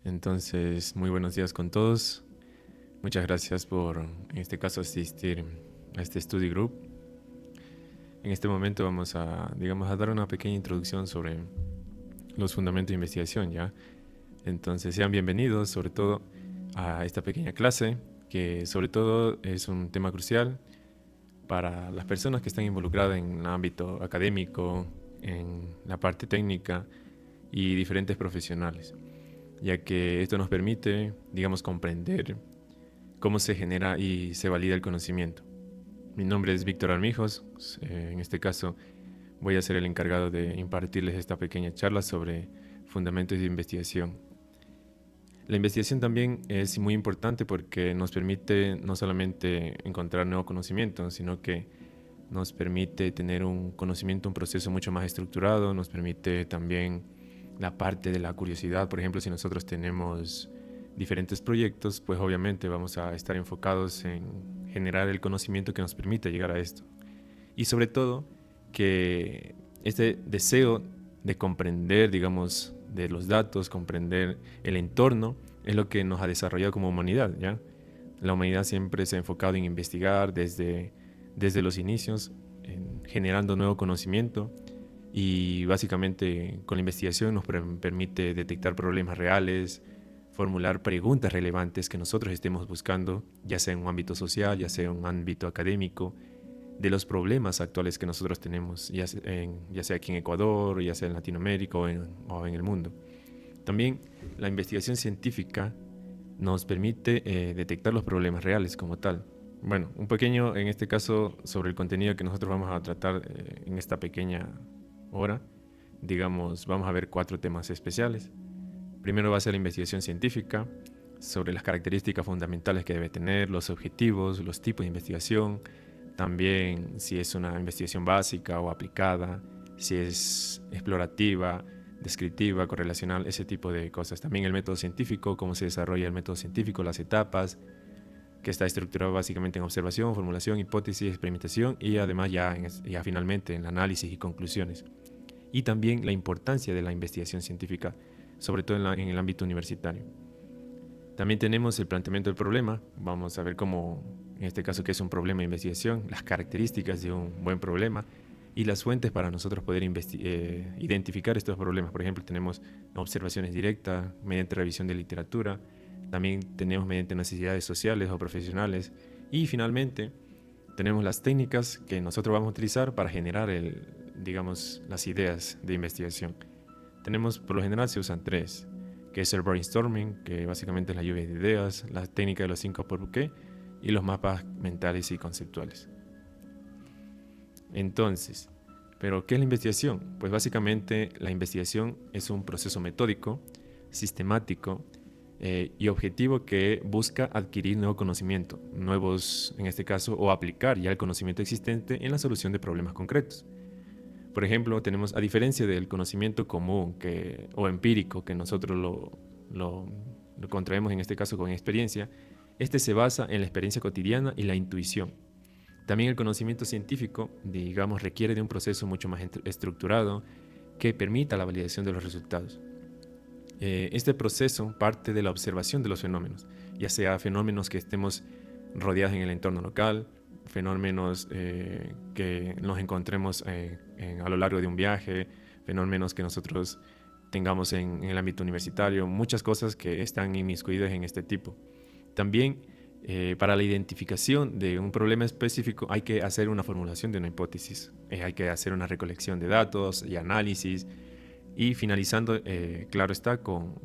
Entonces, muy buenos días con todos. Muchas gracias por, en este caso, asistir a este study group. En este momento vamos a dar una pequeña introducción sobre los fundamentos de investigación, ¿ya? Entonces, sean bienvenidos, sobre todo, a esta pequeña clase, que sobre todo es un tema crucial para las personas que están involucradas en el ámbito académico, en la parte técnica y diferentes profesionales, ya que esto nos permite, comprender cómo se genera y se valida el conocimiento. Mi nombre es Víctor Armijos. En este caso voy a ser el encargado de impartirles esta pequeña charla sobre fundamentos de investigación. La investigación también es muy importante porque nos permite no solamente encontrar nuevo conocimiento, sino que nos permite tener un conocimiento, un proceso mucho más estructurado, nos permite también la parte de la curiosidad. Por ejemplo, si nosotros tenemos diferentes proyectos, pues obviamente vamos a estar enfocados en generar el conocimiento que nos permite llegar a esto. Y sobre todo, que este deseo de comprender, de los datos, comprender el entorno, es lo que nos ha desarrollado como humanidad, ¿ya? La humanidad siempre se ha enfocado en investigar desde los inicios, generando nuevo conocimiento, y básicamente con la investigación nos permite detectar problemas reales, formular preguntas relevantes que nosotros estemos buscando, ya sea en un ámbito social, ya sea en un ámbito académico, de los problemas actuales que nosotros tenemos, ya sea aquí en Ecuador, ya sea en Latinoamérica o en el mundo. También la investigación científica nos permite detectar los problemas reales como tal. Bueno, un pequeño, en este caso, sobre el contenido que nosotros vamos a tratar en esta pequeña hora. Vamos a ver 4 temas especiales. Primero va a ser la investigación científica, sobre las características fundamentales que debe tener, los objetivos, los tipos de investigación, también si es una investigación básica o aplicada, si es explorativa, descriptiva, correlacional, ese tipo de cosas. También el método científico, cómo se desarrolla el método científico, las etapas, que está estructurado básicamente en observación, formulación, hipótesis, experimentación y además ya finalmente en el análisis y conclusiones. Y también la importancia de la investigación científica, sobre todo en el ámbito universitario. También tenemos el planteamiento del problema. Vamos a ver cómo, en este caso, qué es un problema de investigación, las características de un buen problema y las fuentes para nosotros poder identificar estos problemas. Por ejemplo, tenemos observaciones directas mediante revisión de literatura, también tenemos mediante necesidades sociales o profesionales, y finalmente tenemos las técnicas que nosotros vamos a utilizar para generar las ideas de investigación. Por lo general se usan 3, que es el brainstorming, que básicamente es la lluvia de ideas, la técnica de los 5 por qué y los mapas mentales y conceptuales. Entonces, ¿pero qué es la investigación? Pues básicamente la investigación es un proceso metódico, sistemático y objetivo que busca adquirir nuevo conocimiento, nuevos en este caso, o aplicar ya el conocimiento existente en la solución de problemas concretos. Por ejemplo, tenemos, a diferencia del conocimiento común o empírico, que nosotros lo contraemos en este caso con experiencia, este se basa en la experiencia cotidiana y la intuición. También el conocimiento científico, requiere de un proceso mucho más estructurado que permita la validación de los resultados. Este proceso parte de la observación de los fenómenos, ya sea fenómenos que estemos rodeados en el entorno local, fenómenos que nos encontremos a lo largo de un viaje, fenómenos que nosotros tengamos en el ámbito universitario, muchas cosas que están inmiscuidas en este tipo. También para la identificación de un problema específico hay que hacer una formulación de una hipótesis, hay que hacer una recolección de datos y análisis, y finalizando, claro está, con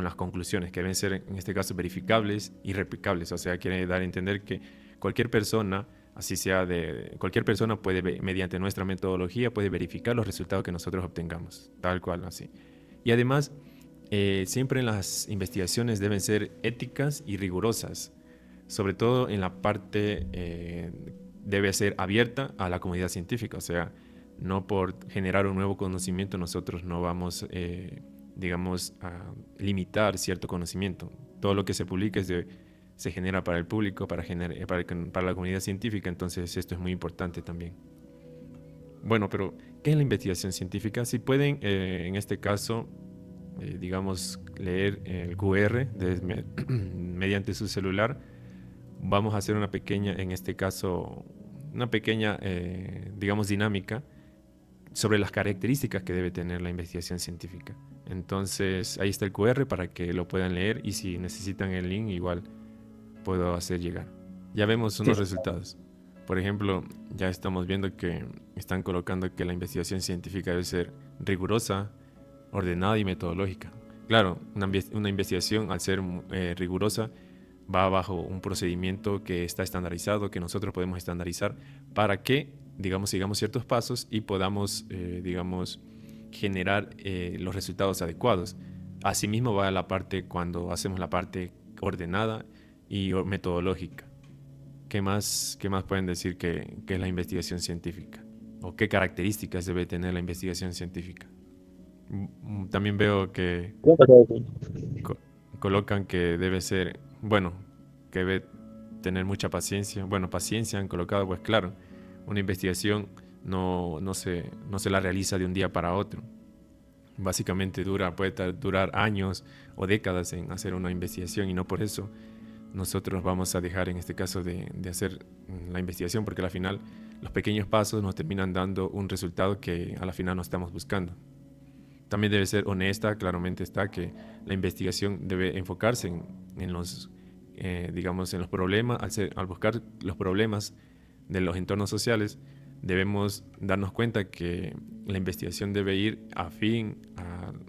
las conclusiones que deben ser en este caso verificables y replicables. O sea, quiere dar a entender que cualquier persona, cualquier persona puede, mediante nuestra metodología, puede verificar los resultados que nosotros obtengamos, tal cual, así. Y además, siempre en las investigaciones deben ser éticas y rigurosas, sobre todo en la parte debe ser abierta a la comunidad científica. O sea, no por generar un nuevo conocimiento nosotros no vamos, a limitar cierto conocimiento. Todo lo que se publica se genera para el público, para la comunidad científica, entonces esto es muy importante también. Bueno, pero ¿qué es la investigación científica? Si pueden, en este caso, digamos, leer el QR mediante su celular, vamos a hacer una pequeña, en este caso, una pequeña, digamos, dinámica sobre las características que debe tener la investigación científica. Entonces, ahí está el QR para que lo puedan leer, y si necesitan el link, igual puedo hacer llegar. Ya vemos Sí, unos resultados. Por ejemplo, ya estamos viendo que están colocando que la investigación científica debe ser rigurosa, ordenada y metodológica. Claro, una investigación, al ser rigurosa, va bajo un procedimiento que está estandarizado, que nosotros podemos estandarizar para que, digamos, sigamos ciertos pasos y podamos, digamos, generar los resultados adecuados. Asimismo va la parte cuando hacemos la parte ordenada y metodológica. Qué más pueden decir que es la investigación científica? ¿O qué características debe tener la investigación científica? También veo que co- colocan que debe ser, bueno, que debe tener mucha paciencia. Bueno, paciencia han colocado, pues claro, una investigación no se la realiza de un día para otro. Básicamente puede durar años o décadas en hacer una investigación, y no por eso nosotros vamos a dejar en este caso de hacer la investigación, porque al final los pequeños pasos nos terminan dando un resultado que a la final no estamos buscando. También debe ser honesta, claramente está que la investigación debe enfocarse en los, digamos, en los problemas. Al buscar los problemas de los entornos sociales, debemos darnos cuenta que la investigación debe ir afín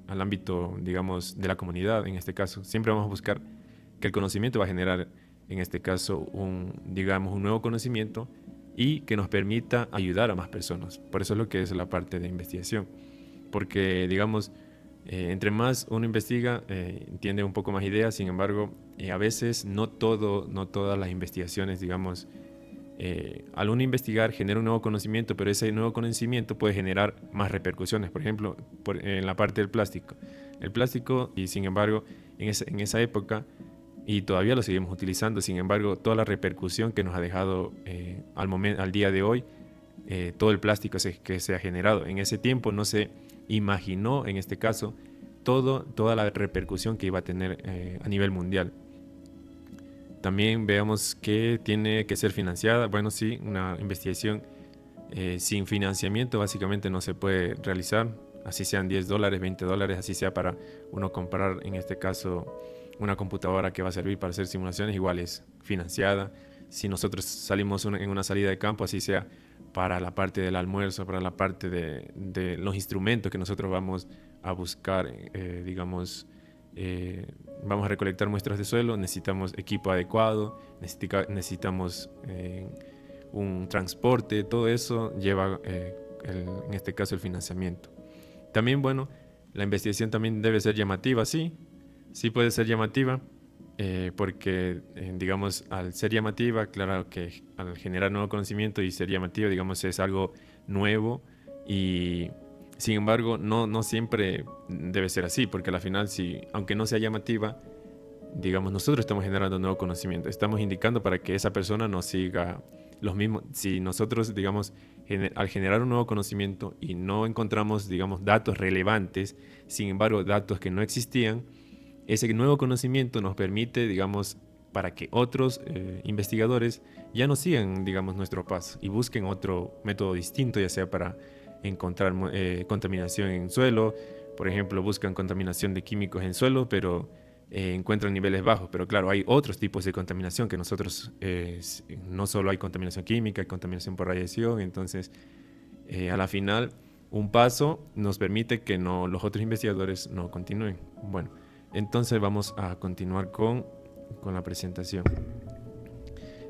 al ámbito, digamos, de la comunidad. En este caso, siempre vamos a buscar que el conocimiento va a generar, en este caso, digamos, un nuevo conocimiento, y que nos permita ayudar a más personas. Por eso es lo que es la parte de investigación. Porque, digamos, entre más uno investiga, entiende un poco más ideas. Sin embargo, a veces no todas las investigaciones, digamos, al uno investigar genera un nuevo conocimiento, pero ese nuevo conocimiento puede generar más repercusiones. Por ejemplo, en la parte del plástico. El plástico, y sin embargo, en esa época, y todavía lo seguimos utilizando, sin embargo, toda la repercusión que nos ha dejado al día de hoy, todo el plástico que se ha generado. En ese tiempo no se imaginó, en este caso, toda la repercusión que iba a tener a nivel mundial. También veamos que tiene que ser financiada. Bueno, sí, una investigación sin financiamiento básicamente no se puede realizar, así sean $10, $20, así sea para uno comprar, en este caso, una computadora que va a servir para hacer simulaciones, igual es financiada. Si nosotros salimos en una salida de campo, así sea para la parte del almuerzo, para la parte de los instrumentos que nosotros vamos a buscar, digamos, vamos a recolectar muestras de suelo, necesitamos equipo adecuado, necesitamos un transporte, todo eso lleva, en este caso, el financiamiento. También, bueno, la investigación también debe ser llamativa, sí puede ser llamativa, porque, digamos, al ser llamativa, claro que al generar nuevo conocimiento y ser llamativa, digamos, es algo nuevo, y sin embargo, no siempre debe ser así, porque al final, aunque no sea llamativa, digamos, nosotros estamos generando nuevo conocimiento, estamos indicando para que esa persona nos siga los mismos. Si nosotros, digamos, al generar un nuevo conocimiento y no encontramos, digamos, datos relevantes, sin embargo, datos que no existían, ese nuevo conocimiento nos permite, digamos, para que otros investigadores ya no sigan, digamos, nuestro paso y busquen otro método distinto, ya sea para encontrar contaminación en suelo. Por ejemplo, buscan contaminación de químicos en suelo, pero encuentran niveles bajos. Pero claro, hay otros tipos de contaminación que nosotros, no solo hay contaminación química, hay contaminación por radiación. Entonces, a la final, un paso nos permite que los otros investigadores no continúen. Bueno, entonces vamos a continuar con la presentación.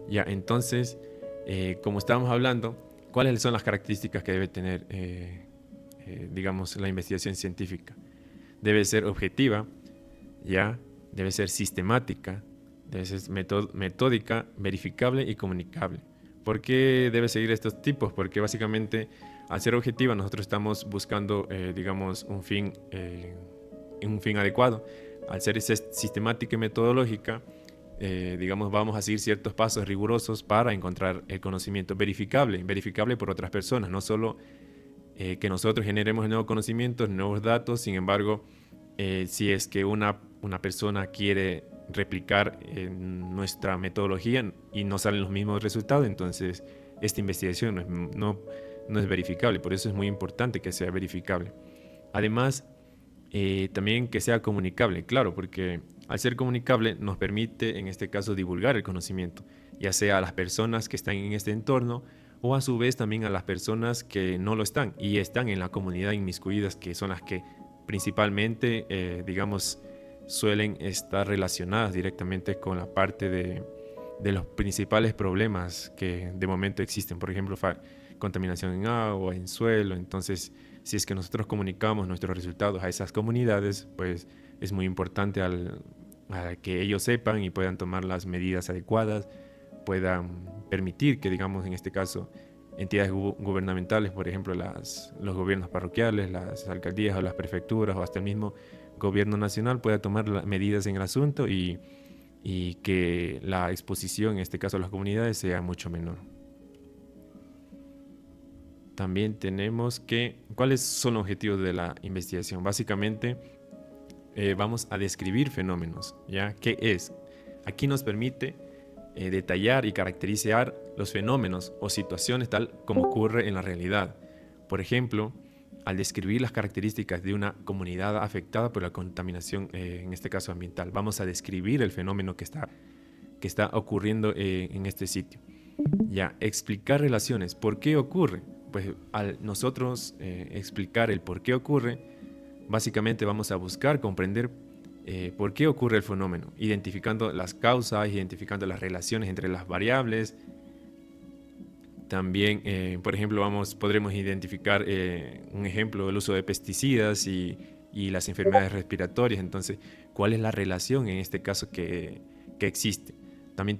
Ya, entonces, como estábamos hablando, ¿cuáles son las características que debe tener, digamos, la investigación científica? Debe ser objetiva, ya, debe ser sistemática, debe ser metódica, verificable y comunicable. ¿Por qué debe seguir estos tipos? Porque básicamente, al ser objetiva, nosotros estamos buscando, digamos, un fin adecuado. Al ser sistemática y metodológica, digamos, vamos a seguir ciertos pasos rigurosos para encontrar el conocimiento verificable por otras personas. No solo que nosotros generemos nuevos conocimientos, nuevos datos, sin embargo, Si es que una persona quiere replicar nuestra metodología y no salen los mismos resultados, entonces esta investigación no es verificable. Por eso es muy importante que sea verificable. Además, también que sea comunicable, claro, porque al ser comunicable nos permite, en este caso, divulgar el conocimiento, ya sea a las personas que están en este entorno o a su vez también a las personas que no lo están y están en la comunidad inmiscuidas, que son las que principalmente, digamos, suelen estar relacionadas directamente con la parte de los principales problemas que de momento existen, por ejemplo, contaminación en agua, en suelo. Entonces, si es que nosotros comunicamos nuestros resultados a esas comunidades, pues es muy importante a que ellos sepan y puedan tomar las medidas adecuadas, puedan permitir que, digamos, en este caso, entidades gubernamentales, por ejemplo, los gobiernos parroquiales, las alcaldías o las prefecturas o hasta el mismo gobierno nacional pueda tomar medidas en el asunto y que la exposición, en este caso a las comunidades, sea mucho menor. También tenemos ¿cuáles son los objetivos de la investigación? Básicamente, vamos a describir fenómenos, ¿ya? ¿Qué es? Aquí nos permite detallar y caracterizar los fenómenos o situaciones tal como ocurre en la realidad. Por ejemplo, al describir las características de una comunidad afectada por la contaminación, en este caso ambiental, vamos a describir el fenómeno que está ocurriendo en este sitio. Ya, explicar relaciones. ¿Por qué ocurre? Pues al nosotros explicar el por qué ocurre, básicamente vamos a buscar comprender por qué ocurre el fenómeno, identificando las causas, identificando las relaciones entre las variables. También, por ejemplo, podremos identificar un ejemplo del uso de pesticidas y las enfermedades respiratorias. Entonces, ¿cuál es la relación en este caso que existe? También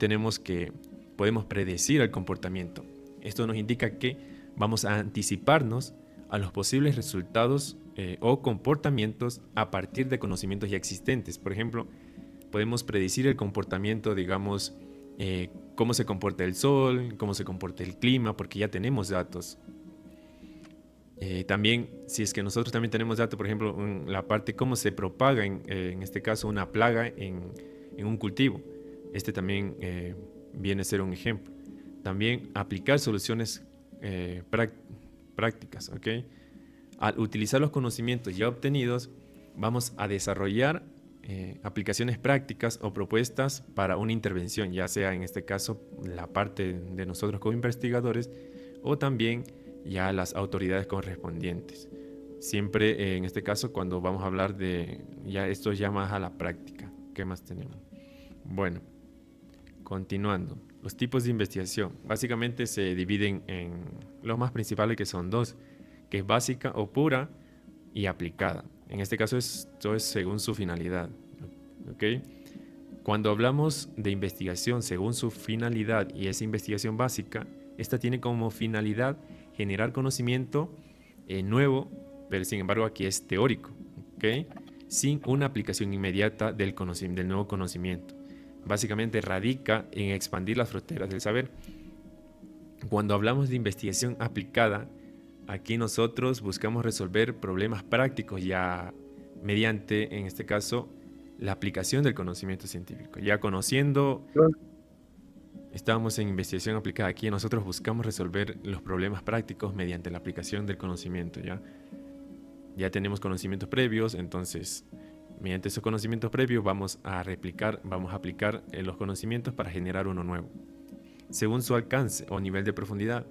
podemos predecir el comportamiento. Esto nos indica que vamos a anticiparnos a los posibles resultados o comportamientos a partir de conocimientos ya existentes. Por ejemplo, podemos predecir el comportamiento, digamos, cómo se comporta el sol, cómo se comporta el clima, porque ya tenemos datos. También, si es que nosotros también tenemos datos, por ejemplo, en la parte cómo se propaga, en este caso, una plaga en un cultivo. Este también viene a ser un ejemplo. También aplicar soluciones prácticas, ¿ok? Al utilizar los conocimientos ya obtenidos, vamos a desarrollar aplicaciones prácticas o propuestas para una intervención, ya sea en este caso la parte de nosotros como investigadores o también ya las autoridades correspondientes. Siempre en este caso cuando vamos a hablar ya esto ya más a la práctica. ¿Qué más tenemos? Bueno, continuando. Los tipos de investigación básicamente se dividen en los más principales, que son dos, que es básica o pura y aplicada. En este caso esto es según su finalidad. ¿Okay? Cuando hablamos de investigación según su finalidad y esa investigación básica, esta tiene como finalidad generar conocimiento nuevo, pero sin embargo aquí es teórico, ¿okay? Sin una aplicación inmediata del nuevo conocimiento. Básicamente radica en expandir las fronteras del saber. Cuando hablamos de investigación aplicada, aquí nosotros buscamos resolver problemas prácticos ya mediante, en este caso, la aplicación del conocimiento científico. Ya conociendo, estamos en investigación aplicada. Aquí nosotros buscamos resolver los problemas prácticos mediante la aplicación del conocimiento. Ya tenemos conocimientos previos, entonces mediante esos conocimientos previos vamos a aplicar los conocimientos para generar uno nuevo. Según su alcance o nivel de profundidad,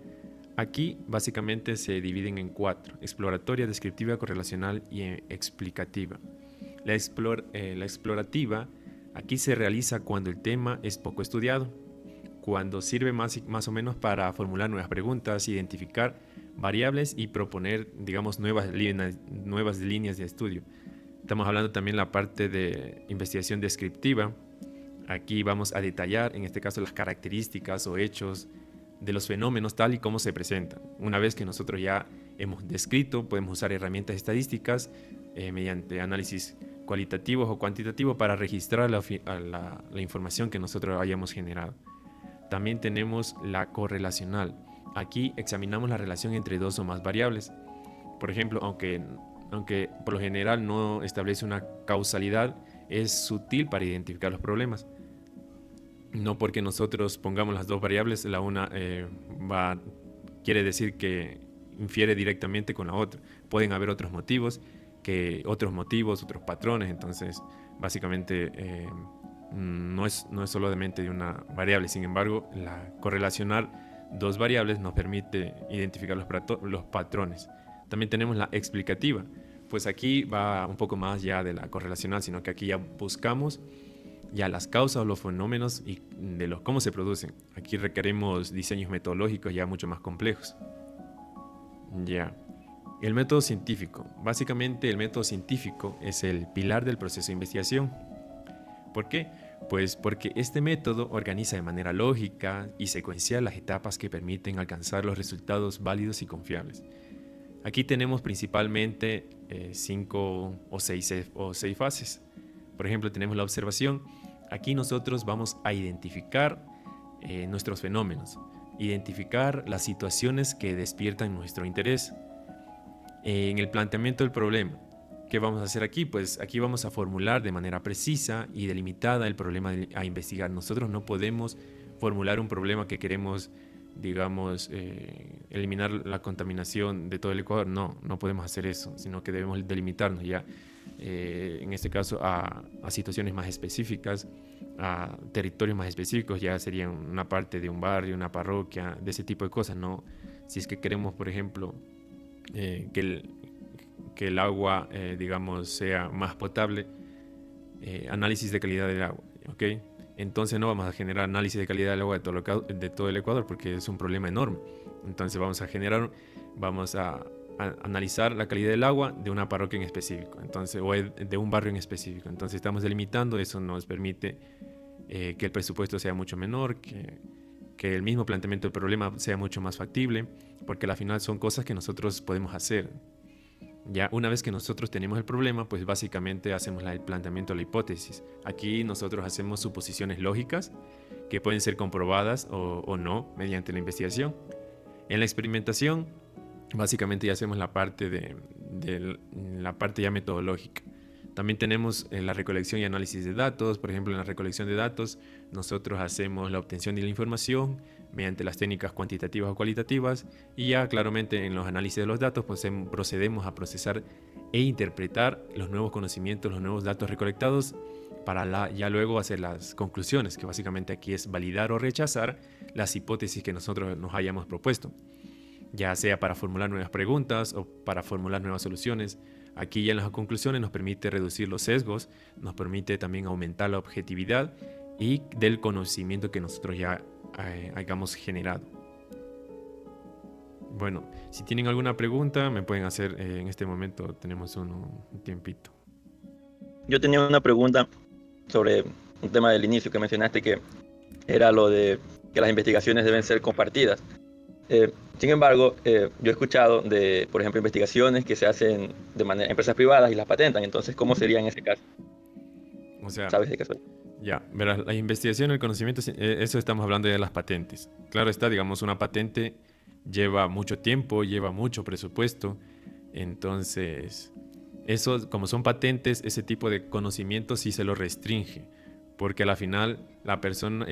aquí básicamente se dividen en 4: exploratoria, descriptiva, correlacional y explicativa. La explorativa aquí se realiza cuando el tema es poco estudiado, cuando sirve más o menos para formular nuevas preguntas, identificar variables y proponer, digamos, nuevas líneas de estudio. Estamos hablando también de la parte de investigación descriptiva. Aquí vamos a detallar, en este caso, las características o hechos de los fenómenos tal y como se presentan. Una vez que nosotros ya hemos descrito, podemos usar herramientas estadísticas mediante análisis cualitativos o cuantitativos para registrar la información que nosotros hayamos generado. También tenemos la correlacional. Aquí examinamos la relación entre dos o más variables. Por ejemplo, aunque aunque por lo general no establece una causalidad, es sutil para identificar los problemas. No porque nosotros pongamos las dos variables, la una quiere decir que infiere directamente con la otra. Pueden haber otros motivos, otros patrones. Entonces, básicamente, no es solamente de una variable. Sin embargo, correlacionar dos variables nos permite identificar los patrones. También tenemos la explicativa. Pues aquí va un poco más ya de la correlacional, sino que aquí ya buscamos ya las causas o los fenómenos y de cómo se producen. Aquí requerimos diseños metodológicos ya mucho más complejos. Ya. El método científico. Básicamente el método científico es el pilar del proceso de investigación. ¿Por qué? Pues porque este método organiza de manera lógica y secuencial las etapas que permiten alcanzar los resultados válidos y confiables. Aquí tenemos principalmente 5 o 6 fases. Por ejemplo, tenemos la observación. Aquí nosotros vamos a identificar nuestros fenómenos, identificar las situaciones que despiertan nuestro interés. En el planteamiento del problema, ¿qué vamos a hacer aquí? Pues aquí vamos a formular de manera precisa y delimitada el problema a investigar. Nosotros no podemos formular un problema que queremos, digamos, eliminar la contaminación de todo el Ecuador. No podemos hacer eso, sino que debemos delimitarnos ya, en este caso, a situaciones más específicas, a territorios más específicos. Ya serían una parte de un barrio, una parroquia, de ese tipo de cosas. No, si es que queremos, por ejemplo, que el agua, digamos, sea más potable, análisis de calidad del agua, ¿ok? Entonces no vamos a generar análisis de calidad del agua de todo el Ecuador, porque es un problema enorme. Entonces vamos a analizar la calidad del agua de una parroquia en específico, entonces, o de un barrio en específico. Entonces estamos delimitando, eso nos permite que el presupuesto sea mucho menor, que el mismo planteamiento del problema sea mucho más factible, porque al final son cosas que nosotros podemos hacer. Ya una vez que nosotros tenemos el problema, pues básicamente hacemos el planteamiento de la hipótesis. Aquí nosotros hacemos suposiciones lógicas que pueden ser comprobadas o no mediante la investigación. En la experimentación, básicamente ya hacemos la parte la parte ya metodológica. También tenemos la recolección y análisis de datos. Por ejemplo, en la recolección de datos, nosotros hacemos la obtención de la información mediante las técnicas cuantitativas o cualitativas, y ya claramente en los análisis de los datos pues procedemos a procesar e interpretar los nuevos conocimientos, los nuevos datos recolectados, para ya luego hacer las conclusiones, que básicamente aquí es validar o rechazar las hipótesis que nosotros nos hayamos propuesto, ya sea para formular nuevas preguntas o para formular nuevas soluciones. Aquí ya en las conclusiones nos permite reducir los sesgos, nos permite también aumentar la objetividad y del conocimiento que nosotros ya hayamos generado. Bueno, si tienen alguna pregunta me pueden hacer, en este momento tenemos un tiempito. Yo tenía una pregunta sobre un tema del inicio que mencionaste, que era lo de que las investigaciones deben ser compartidas. Sin embargo, yo he escuchado de, por ejemplo, investigaciones que se hacen de manera empresas privadas y las patentan. Entonces, ¿cómo sería en ese caso? O sea, ¿Sabes de qué soy? ya, verás, la investigación, el conocimiento, eso estamos hablando de las patentes. Claro está, digamos, una patente lleva mucho tiempo, lleva mucho presupuesto. Entonces, eso, como son patentes, ese tipo de conocimiento sí se lo restringe, porque a la final la persona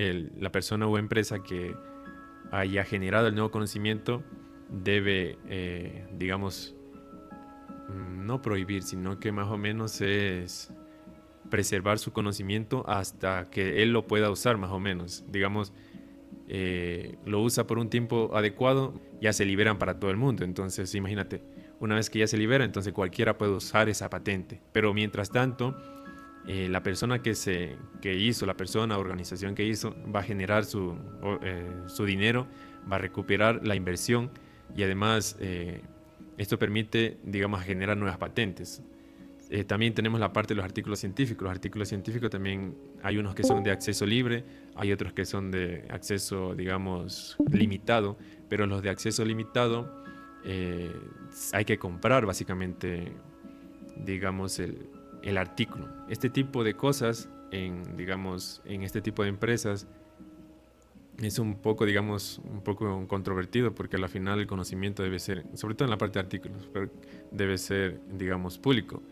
o empresa que haya generado el nuevo conocimiento debe, digamos, no prohibir, sino que más o menos es preservar su conocimiento hasta que él lo pueda usar, más o menos. Digamos, lo usa por un tiempo adecuado, ya se liberan para todo el mundo. Entonces, imagínate, una vez que ya se libera, entonces cualquiera puede usar esa patente. Pero mientras tanto, la persona que hizo, la persona o organización que hizo, va a generar su dinero, va a recuperar la inversión, y además esto permite, digamos, generar nuevas patentes. También tenemos la parte de los artículos científicos. Los artículos científicos también hay unos que son de acceso libre, hay otros que son de acceso, digamos, limitado, pero los de acceso limitado hay que comprar básicamente, digamos, el artículo. Este tipo de cosas, digamos, en este tipo de empresas, es un poco, digamos, un poco controvertido porque al final el conocimiento debe ser, sobre todo en la parte de artículos, pero debe ser, digamos, público.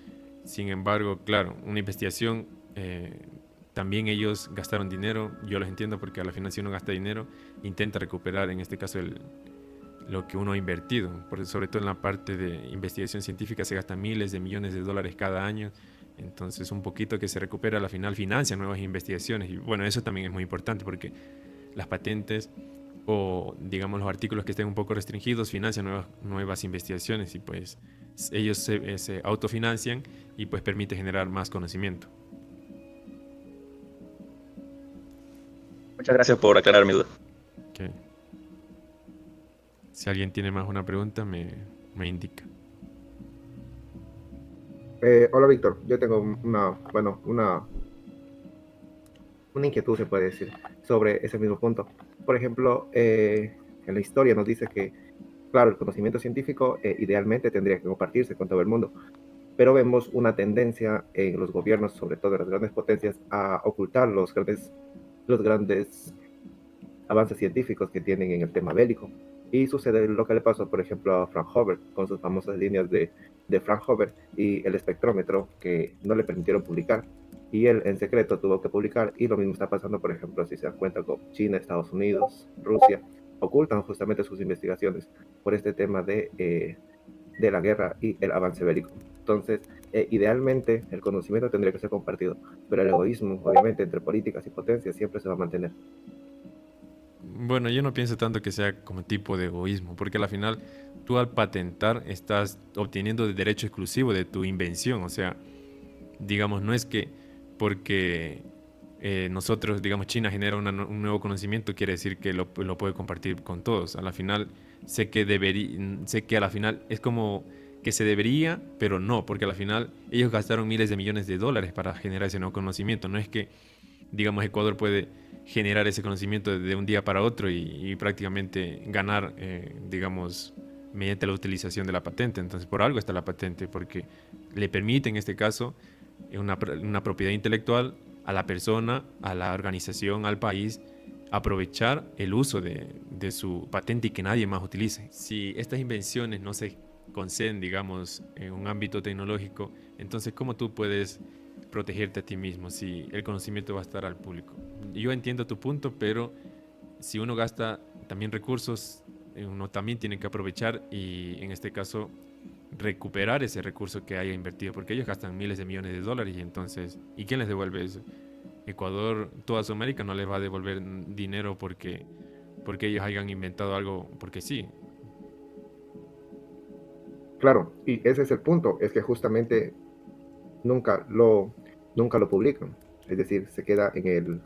Sin embargo, claro, una investigación, también ellos gastaron dinero, yo los entiendo porque al final si uno gasta dinero, intenta recuperar, en este caso, lo que uno ha invertido, porque sobre todo en la parte de investigación científica se gastan miles de millones de dólares cada año, entonces un poquito que se recupera al final financia nuevas investigaciones y bueno, eso también es muy importante porque las patentes o digamos los artículos que estén un poco restringidos financian nuevas investigaciones y pues ellos se autofinancian y pues permite generar más conocimiento. Muchas gracias por aclarar mi duda. Okay. Si alguien tiene más una pregunta, me indica. Hola Víctor, yo tengo una inquietud, se puede decir, sobre ese mismo punto. Por ejemplo, en la historia nos dice que, claro, el conocimiento científico idealmente tendría que compartirse con todo el mundo, pero vemos una tendencia en los gobiernos, sobre todo en las grandes potencias, a ocultar los grandes avances científicos que tienen en el tema bélico. Y sucede lo que le pasó, por ejemplo, a Fraunhofer, con sus famosas líneas de Fraunhofer y el espectrómetro que no le permitieron publicar. Y él en secreto tuvo que publicar, y lo mismo está pasando, por ejemplo, si se dan cuenta con China, Estados Unidos, Rusia, ocultan justamente sus investigaciones por este tema de la guerra y el avance bélico. Entonces, idealmente el conocimiento tendría que ser compartido, pero el egoísmo, obviamente, entre políticas y potencias siempre se va a mantener. Bueno, yo no pienso tanto que sea como tipo de egoísmo, porque al final tú al patentar estás obteniendo el derecho exclusivo de tu invención. O sea, digamos, no es que porque nosotros, digamos, China genera un nuevo conocimiento, quiere decir que lo puede compartir con todos. A la final, sé que a la final es como que se debería, pero no, porque a la final ellos gastaron miles de millones de dólares para generar ese nuevo conocimiento. No es que, digamos, Ecuador puede generar ese conocimiento de un día para otro y prácticamente ganar, digamos, mediante la utilización de la patente. Entonces, por algo está la patente, porque le permite, en este caso, una propiedad intelectual a la persona, a la organización, al país, aprovechar el uso de su patente y que nadie más utilice. Si estas invenciones no se conceden, digamos, en un ámbito tecnológico, entonces, ¿cómo tú puedes protegerte a ti mismo si el conocimiento va a estar al público? Yo entiendo tu punto, pero si uno gasta también recursos, uno también tiene que aprovechar y en este caso recuperar ese recurso que haya invertido, porque ellos gastan miles de millones de dólares y entonces, ¿y quién les devuelve eso? Ecuador, toda Sudamérica no les va a devolver dinero porque ellos hayan inventado algo, porque sí. Claro, y ese es el punto, es que justamente nunca lo, nunca lo publican. Es decir, se queda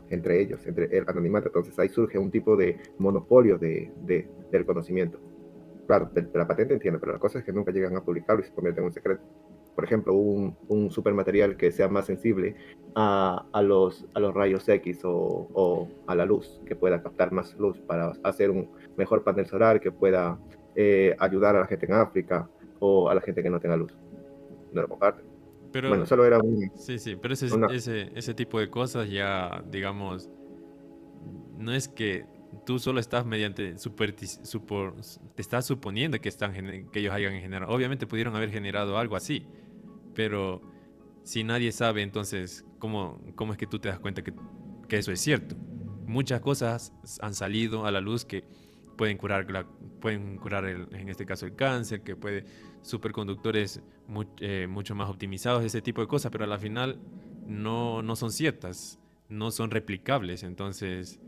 entre ellos, entre el anonimato. Entonces ahí surge un tipo de monopolio del conocimiento. Claro, de la patente entiendo, pero la cosa es que nunca llegan a publicarlo y se convierte en un secreto. Por ejemplo, un supermaterial que sea más sensible a los rayos X o a la luz, que pueda captar más luz para hacer un mejor panel solar, que pueda ayudar a la gente en África o a la gente que no tenga luz. No lo comparten. Bueno, Pero solo era sí, sí, pero una... ese tipo de cosas ya, digamos, no es que tú solo estás mediante te estás suponiendo que que ellos hayan generado. Obviamente pudieron haber generado algo así, pero si nadie sabe, entonces, ¿cómo es que tú te das cuenta que eso es cierto? Muchas cosas han salido a la luz que pueden curar en este caso el cáncer, que puede superconductores mucho más optimizados, ese tipo de cosas, pero a la final no son ciertas, no son replicables. Entonces,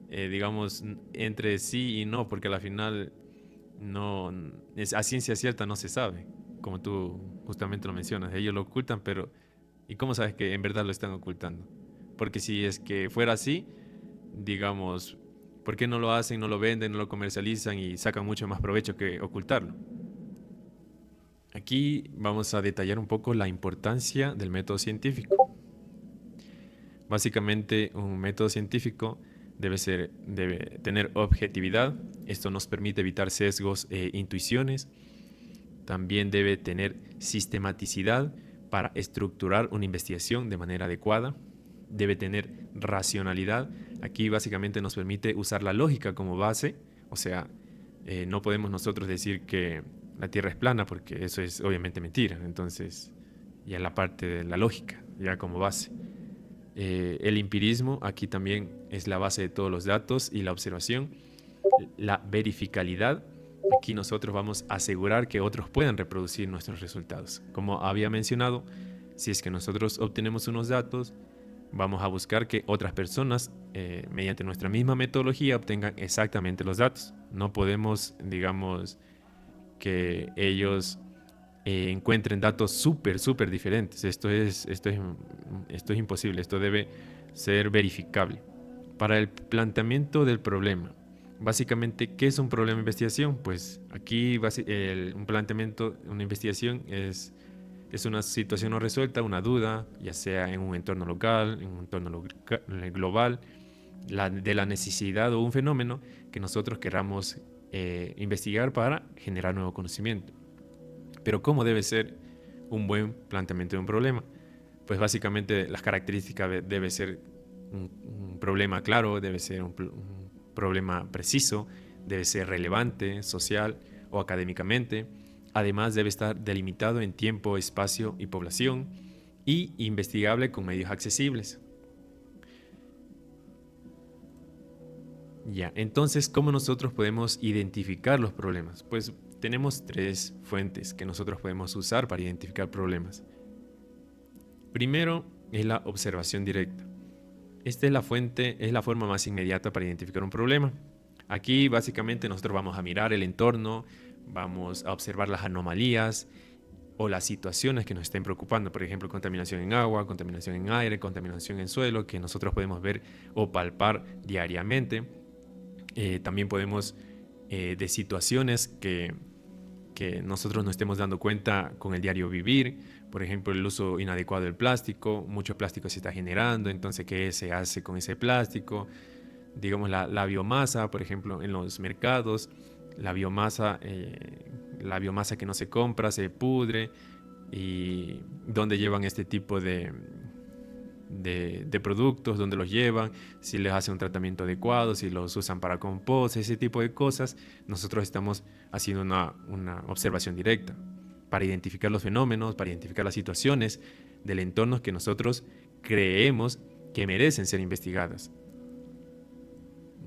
digamos, entre sí y no, porque a la final no, a ciencia cierta no se sabe, como tú justamente lo mencionas. Ellos lo ocultan, pero ¿y cómo sabes que en verdad lo están ocultando? Porque si es que fuera así, digamos, ¿por qué no lo hacen, no lo venden, no lo comercializan y sacan mucho más provecho que ocultarlo? Aquí vamos a detallar un poco la importancia del método científico. Básicamente, un método científico debe tener objetividad. Esto nos permite evitar sesgos e intuiciones. También debe tener sistematicidad para estructurar una investigación de manera adecuada. Debe tener racionalidad Aquí básicamente nos permite usar la lógica como base, o sea, no podemos nosotros decir que la Tierra es plana porque eso es obviamente mentira, entonces ya la parte de la lógica, ya como base. El empirismo aquí también es la base de todos los datos y la observación. La verificabilidad, aquí nosotros vamos a asegurar que otros puedan reproducir nuestros resultados. Como había mencionado, si es que nosotros obtenemos unos datos, vamos a buscar que otras personas, mediante nuestra misma metodología, obtengan exactamente los datos. No podemos, digamos, que ellos encuentren datos súper diferentes. Esto es imposible, esto debe ser verificable. Para el planteamiento del problema, básicamente, ¿qué es un problema de investigación? Pues aquí un planteamiento, una investigación es una situación no resuelta, una duda, ya sea en un entorno local, en un entorno global, de la necesidad o un fenómeno que nosotros queramos investigar para generar nuevo conocimiento. Pero ¿cómo debe ser un buen planteamiento de un problema? Pues básicamente las características debe ser un problema claro, debe ser un problema preciso, debe ser relevante, social o académicamente. Además debe estar delimitado en tiempo, espacio y población y investigable con medios accesibles. Ya, entonces, ¿cómo nosotros podemos identificar los problemas? Pues tenemos 3 fuentes que nosotros podemos usar para identificar problemas. Primero es la observación directa. Esta es la forma más inmediata para identificar un problema. Aquí básicamente nosotros vamos a mirar el entorno, vamos a observar las anomalías o las situaciones que nos estén preocupando, por ejemplo, contaminación en agua, contaminación en aire, contaminación en suelo, que nosotros podemos ver o palpar diariamente. También podemos de situaciones que nosotros nos estemos dando cuenta con el diario vivir, por ejemplo, el uso inadecuado del plástico, mucho plástico se está generando, entonces, ¿qué se hace con ese plástico? Digamos, la biomasa, por ejemplo, en los mercados, la biomasa que no se compra, se pudre, y dónde llevan este tipo de productos, dónde los llevan, si les hacen un tratamiento adecuado, si los usan para compost, ese tipo de cosas. Nosotros estamos haciendo una observación directa para identificar los fenómenos, para identificar las situaciones del entorno que nosotros creemos que merecen ser investigadas.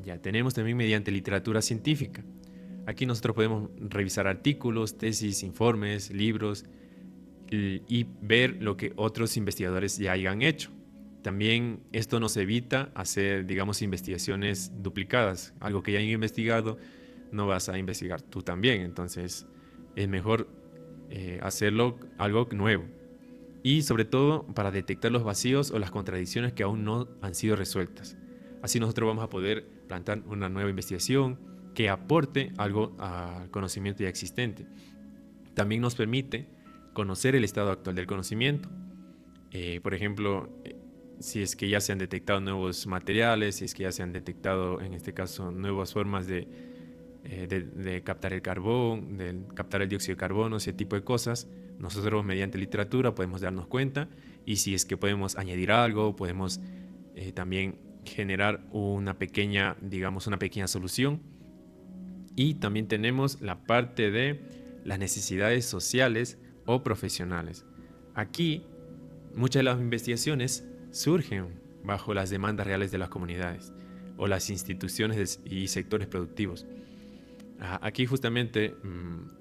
Ya tenemos también mediante literatura científica. Aquí nosotros podemos revisar artículos, tesis, informes, libros y ver lo que otros investigadores ya hayan hecho. También esto nos evita hacer, digamos, investigaciones duplicadas. Algo que ya han investigado, no vas a investigar tú también. Entonces, es mejor hacerlo algo nuevo. Y sobre todo, para detectar los vacíos o las contradicciones que aún no han sido resueltas. Así nosotros vamos a poder plantear una nueva investigación que aporte algo al conocimiento ya existente. También nos permite conocer el estado actual del conocimiento. Por ejemplo, si es que ya se han detectado nuevos materiales, si es que ya se han detectado, en este caso, nuevas formas de captar el carbón, de captar el dióxido de carbono, ese tipo de cosas, nosotros mediante literatura podemos darnos cuenta, y si es que podemos añadir algo, podemos también generar una pequeña solución. Y también tenemos la parte de las necesidades sociales o profesionales. Aquí, muchas de las investigaciones surgen bajo las demandas reales de las comunidades o las instituciones y sectores productivos. Aquí justamente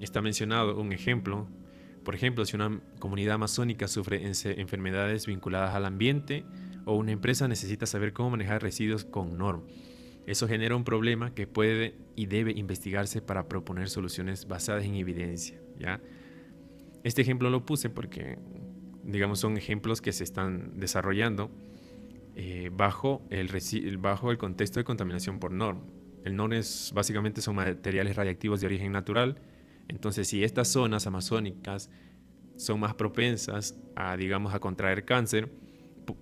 está mencionado un ejemplo. Por ejemplo, si una comunidad amazónica sufre enfermedades vinculadas al ambiente, o una empresa necesita saber cómo manejar residuos con norma. Eso genera un problema que puede y debe investigarse para proponer soluciones basadas en evidencia, ¿ya? Este ejemplo lo puse porque, digamos, son ejemplos que se están desarrollando bajo el contexto de contaminación por NORM. El NORM básicamente son materiales radiactivos de origen natural. Entonces, si estas zonas amazónicas son más propensas a contraer cáncer,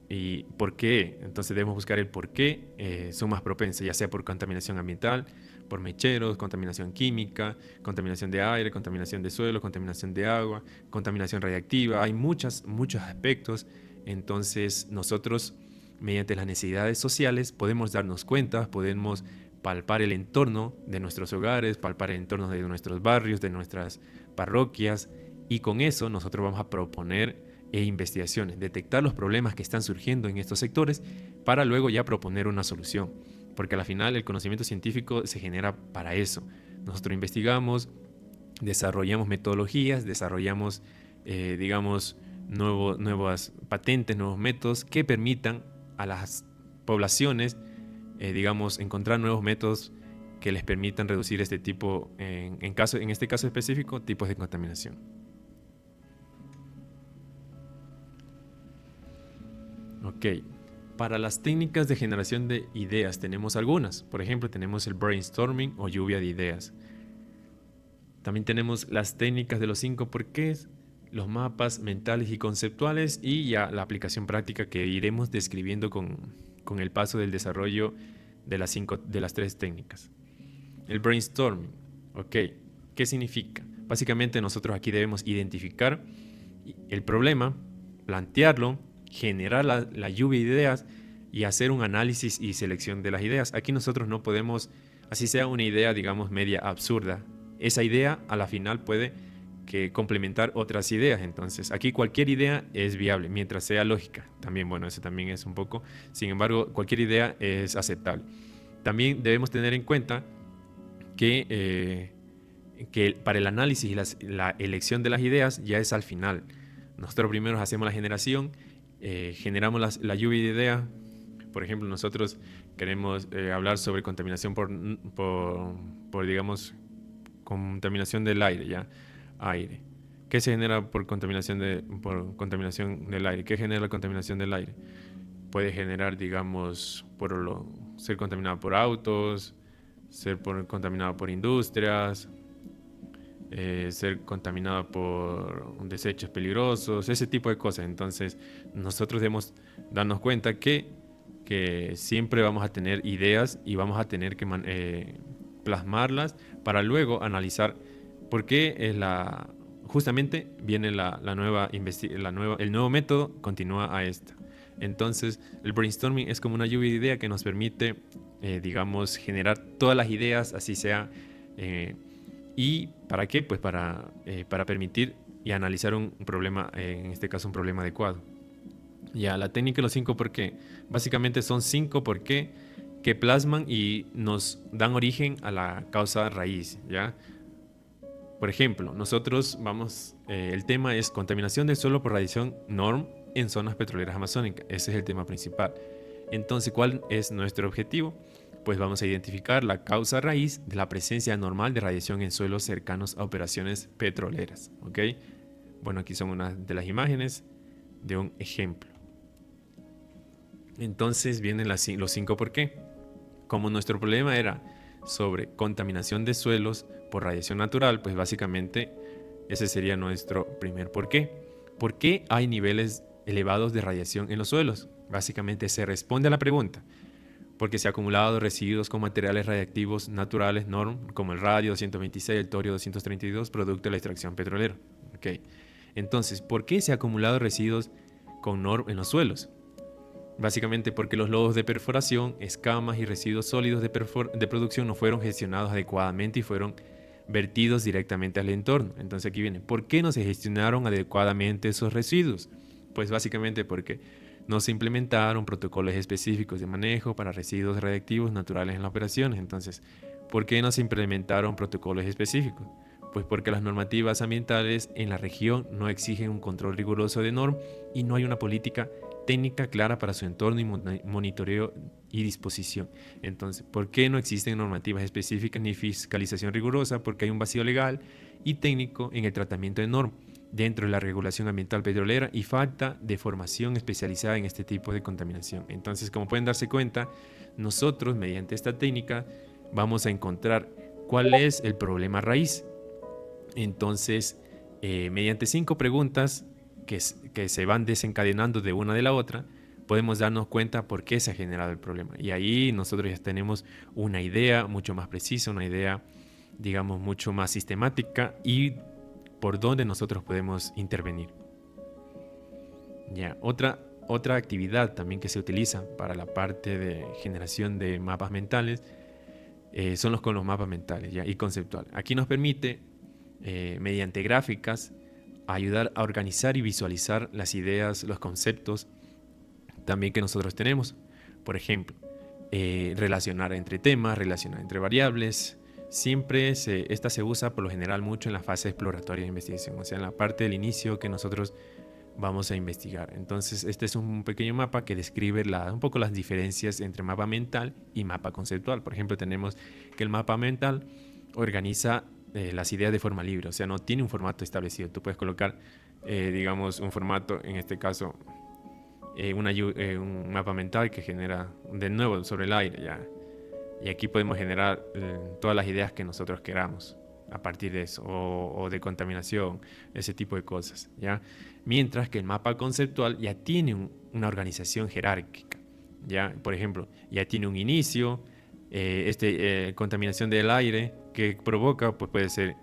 ¿y por qué? Entonces debemos buscar el por qué son más propensas, ya sea por contaminación ambiental, por mecheros, contaminación química, contaminación de aire, contaminación de suelo, contaminación de agua, contaminación radiactiva. Hay muchos aspectos. Entonces nosotros mediante las necesidades sociales, podemos darnos cuenta, podemos palpar el entorno de nuestros hogares, palpar el entorno de nuestros barrios, de nuestras parroquias, y con eso nosotros vamos a proponer investigaciones, detectar los problemas que están surgiendo en estos sectores para luego ya proponer una solución, porque al final el conocimiento científico se genera para eso. Nosotros investigamos, desarrollamos metodologías, desarrollamos, nuevas patentes, nuevos métodos que permitan a las poblaciones, encontrar nuevos métodos que les permitan reducir este tipo, en este caso específico, tipos de contaminación. Ok, para las técnicas de generación de ideas tenemos algunas. Por ejemplo, tenemos el brainstorming o lluvia de ideas. También tenemos las técnicas de los 5 porqués, los mapas mentales y conceptuales, y ya la aplicación práctica que iremos describiendo con el paso del desarrollo de las 3 técnicas. El brainstorming, ok, ¿qué significa? Básicamente nosotros aquí debemos identificar el problema, plantearlo, generar la lluvia de ideas y hacer un análisis y selección de las ideas. Aquí nosotros no podemos, así sea una idea, digamos, media absurda, esa idea a la final puede complementar otras ideas. Entonces aquí cualquier idea es viable mientras sea lógica. También, bueno, eso también es un poco, sin embargo, cualquier idea es aceptable. También debemos tener en cuenta que para el análisis y la elección de las ideas ya es al final. Nosotros primero hacemos la generación, generamos la lluvia de ideas. Por ejemplo, nosotros queremos hablar sobre contaminación por digamos, contaminación del aire, ¿ya? Aire. ¿Qué se genera por contaminación del aire? ¿Qué genera la contaminación del aire? Puede generar, digamos, ser contaminado por autos, contaminado por industrias, ser contaminado por desechos peligrosos, ese tipo de cosas. Entonces, nosotros debemos darnos cuenta que siempre vamos a tener ideas y vamos a tener que plasmarlas para luego analizar por qué justamente viene el nuevo método, continúa a esta. Entonces, el brainstorming es como una lluvia de ideas que nos permite, generar todas las ideas, así sea. ¿Y para qué? Pues para permitir y analizar un problema, en este caso un problema adecuado. Ya, la técnica de los 5 por qué. Básicamente son 5 por qué que plasman y nos dan origen a la causa raíz, ¿ya? Por ejemplo, nosotros el tema es contaminación del suelo por radiación NORM en zonas petroleras amazónicas. Ese es el tema principal. Entonces, ¿cuál es nuestro objetivo? Pues vamos a identificar la causa raíz de la presencia anormal de radiación en suelos cercanos a operaciones petroleras, ¿ok? Bueno, aquí son unas de las imágenes de un ejemplo. Entonces vienen los 5 por qué. Como nuestro problema era sobre contaminación de suelos por radiación natural, pues básicamente ese sería nuestro primer por qué. ¿Por qué hay niveles elevados de radiación en los suelos? Básicamente se responde a la pregunta: porque se han acumulado residuos con materiales radiactivos naturales NORM, como el radio 226, el torio 232, producto de la extracción petrolera. Okay. Entonces, ¿por qué se han acumulado residuos con NORM en los suelos? Básicamente porque los lodos de perforación, escamas y residuos sólidos de producción no fueron gestionados adecuadamente y fueron vertidos directamente al entorno. Entonces aquí viene, ¿por qué no se gestionaron adecuadamente esos residuos? Pues básicamente porque no se implementaron protocolos específicos de manejo para residuos radiactivos naturales en las operaciones. Entonces, ¿por qué no se implementaron protocolos específicos? Pues porque las normativas ambientales en la región no exigen un control riguroso de NORM y no hay una política técnica clara para su entorno y monitoreo y disposición. Entonces, ¿por qué no existen normativas específicas ni fiscalización rigurosa? Porque hay un vacío legal y técnico en el tratamiento de NORM dentro de la regulación ambiental petrolera y falta de formación especializada en este tipo de contaminación. Entonces, como pueden darse cuenta, nosotros mediante esta técnica vamos a encontrar cuál es el problema raíz. Entonces, mediante 5 preguntas que se van desencadenando de una de la otra, podemos darnos cuenta por qué se ha generado el problema. Y ahí nosotros ya tenemos una idea mucho más precisa, una idea, digamos, mucho más sistemática y por dónde nosotros podemos intervenir. Ya, otra otra actividad también que se utiliza para la parte de generación de mapas mentales son con los mapas mentales, ¿ya? Y conceptual. Aquí nos permite, mediante gráficas, ayudar a organizar y visualizar las ideas, los conceptos también que nosotros tenemos. Por ejemplo, relacionar entre temas, relacionar entre variables. Siempre esta se usa por lo general mucho en la fase exploratoria de investigación, o sea, en la parte del inicio que nosotros vamos a investigar. Entonces, este es un pequeño mapa que describe un poco las diferencias entre mapa mental y mapa conceptual. Por ejemplo, tenemos que el mapa mental organiza las ideas de forma libre, o sea, no tiene un formato establecido. Tú puedes colocar, digamos, un formato, en este caso, un mapa mental que genera, de nuevo, sobre el aire, ¿ya? Y aquí podemos generar todas las ideas que nosotros queramos a partir de eso, o de contaminación, ese tipo de cosas, ¿ya? Mientras que el mapa conceptual ya tiene una organización jerárquica, ¿ya? Por ejemplo, ya tiene un inicio, contaminación del aire que provoca, pues puede ser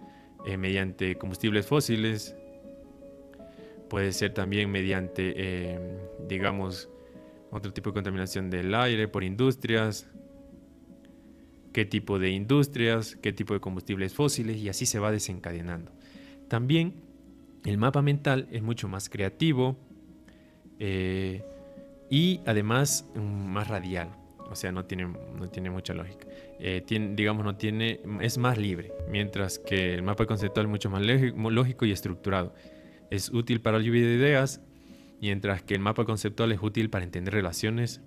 mediante combustibles fósiles, puede ser también mediante, digamos, otro tipo de contaminación del aire por industrias, qué tipo de industrias, qué tipo de combustibles fósiles, y así se va desencadenando. También el mapa mental es mucho más creativo y además más radial, o sea, no tiene mucha lógica. Es más libre, mientras que el mapa conceptual es mucho más lógico y estructurado. Es útil para la lluvia de ideas, mientras que el mapa conceptual es útil para entender relaciones.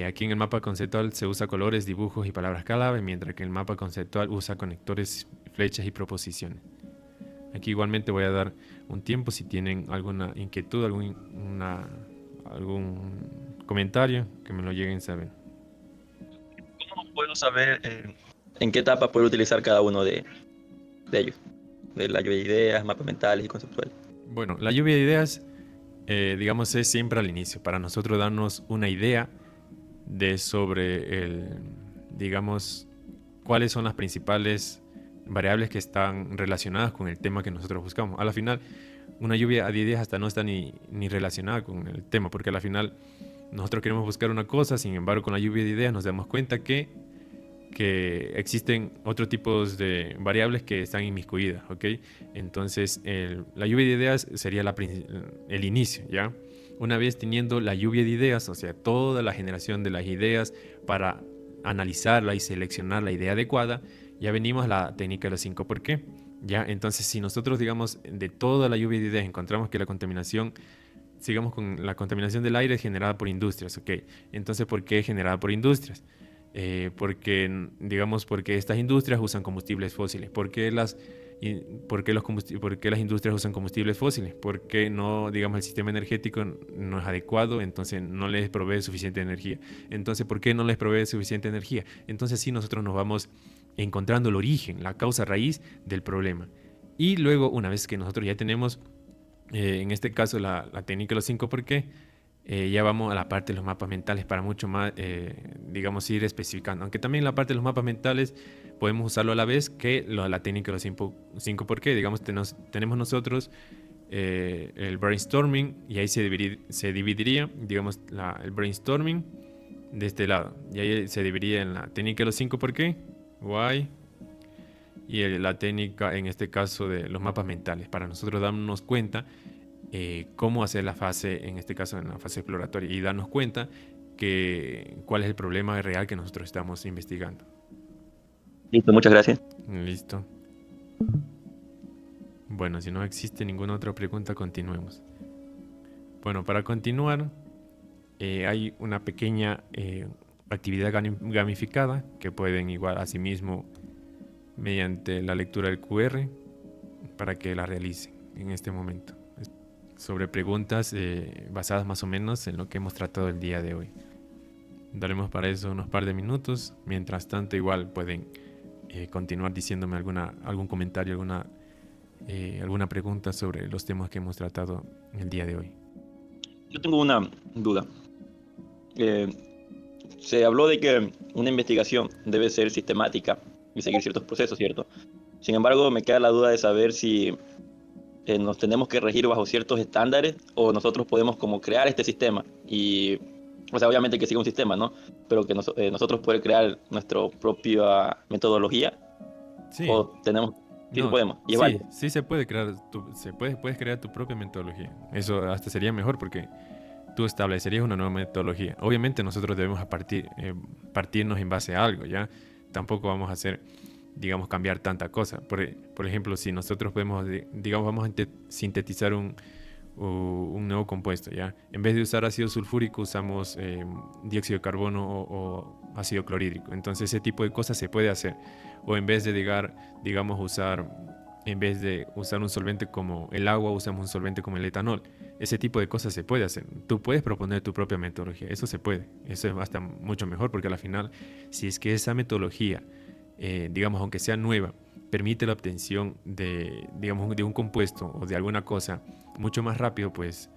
Aquí en el mapa conceptual se usa colores, dibujos y palabras clave, mientras que el mapa conceptual usa conectores, flechas y proposiciones. Aquí igualmente voy a dar un tiempo si tienen alguna inquietud, algún comentario, que me lo lleguen a saber. ¿Cómo puedo saber en qué etapa puedo utilizar cada uno de ellos? De la lluvia de ideas, mapas mentales y conceptuales. Bueno, la lluvia de ideas, digamos, es siempre al inicio, para nosotros darnos una idea sobre digamos, cuáles son las principales variables que están relacionadas con el tema que nosotros buscamos. A la final, una lluvia de ideas hasta no está ni relacionada con el tema, porque a la final nosotros queremos buscar una cosa, sin embargo, con la lluvia de ideas nos damos cuenta que existen otros tipos de variables que están inmiscuidas, ¿ok? Entonces, la lluvia de ideas sería el inicio, ¿ya? Una vez teniendo la lluvia de ideas, o sea, toda la generación de las ideas para analizarla y seleccionar la idea adecuada, ya venimos a la técnica de los 5 por qué, ¿ya? Entonces, si nosotros, digamos, de toda la lluvia de ideas encontramos que la contaminación, sigamos con la contaminación del aire generada por industrias, ¿ok? Entonces, ¿por qué generada por industrias? Porque estas industrias usan combustibles fósiles. ¿Por qué las industrias usan combustibles fósiles? Porque no, digamos, el sistema energético no es adecuado, entonces no les provee suficiente energía. Entonces, ¿por qué no les provee suficiente energía? Entonces sí, nosotros nos vamos encontrando el origen, la causa raíz del problema. Y luego, una vez que nosotros ya tenemos, en este caso, la técnica de los 5 por qué, ya vamos a la parte de los mapas mentales para mucho más, digamos, ir especificando. Aunque también la parte de los mapas mentales podemos usarlo a la vez que la técnica de los 5 por qué. Digamos, tenemos nosotros el brainstorming, y ahí se dividiría, digamos, el brainstorming de este lado. Y ahí se dividiría en la técnica de los 5 por qué, why, y la técnica, en este caso, de los mapas mentales, para nosotros darnos cuenta cómo hacer la fase, en este caso en la fase exploratoria, y darnos cuenta cuál es el problema real que nosotros estamos investigando. Listo, muchas gracias. Listo. Bueno, si no existe ninguna otra pregunta, continuemos. Bueno, para continuar, hay una pequeña actividad gamificada que pueden igual a sí mismo mediante la lectura del QR para que la realicen en este momento, sobre preguntas basadas más o menos en lo que hemos tratado el día de hoy. Daremos para eso unos par de minutos. Mientras tanto, igual pueden continuar diciéndome algún comentario, alguna pregunta sobre los temas que hemos tratado el día de hoy. Yo tengo una duda. Se habló de que una investigación debe ser sistemática y seguir ciertos procesos, ¿cierto? Sin embargo, me queda la duda de saber si nos tenemos que regir bajo ciertos estándares o nosotros podemos como crear este sistema y, o sea, obviamente que siga un sistema, ¿no? Pero que nosotros poder crear nuestra propia metodología Sí, o tenemos, sí no, podemos, y es sí, válido. sí se puede crear, puedes crear tu propia metodología. Eso hasta sería mejor porque tú establecerías una nueva metodología. Obviamente nosotros debemos partirnos en base a algo, ¿ya? Tampoco vamos a hacer, digamos, cambiar tanta cosa. Por ejemplo, si nosotros podemos, digamos, vamos a sintetizar un nuevo compuesto, ¿ya? En vez de usar ácido sulfúrico, usamos dióxido de carbono o ácido clorhídrico. Entonces, ese tipo de cosas se puede hacer. O en vez de, digamos, en vez de usar un solvente como el agua, usamos un solvente como el etanol. Ese tipo de cosas se puede hacer. Tú puedes proponer tu propia metodología. Eso se puede. Eso es hasta mucho mejor porque al final, si es que esa metodología, digamos, aunque sea nueva, permite la obtención digamos, de un compuesto o de alguna cosa mucho más rápido, pues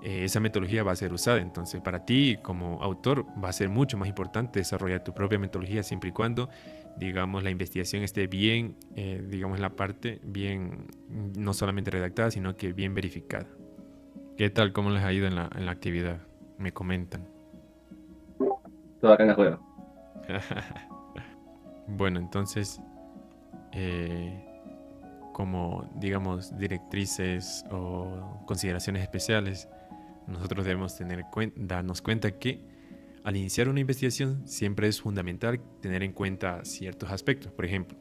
esa metodología va a ser usada. Entonces, para ti como autor va a ser mucho más importante desarrollar tu propia metodología siempre y cuando, digamos, la investigación esté bien, digamos, la parte bien, no solamente redactada, sino que bien verificada. ¿Qué tal? ¿Cómo les ha ido en la actividad? Me comentan. Todo acá en la juega. Bueno, entonces, como, digamos, directrices o consideraciones especiales, nosotros debemos darnos cuenta que al iniciar una investigación siempre es fundamental tener en cuenta ciertos aspectos. Por ejemplo,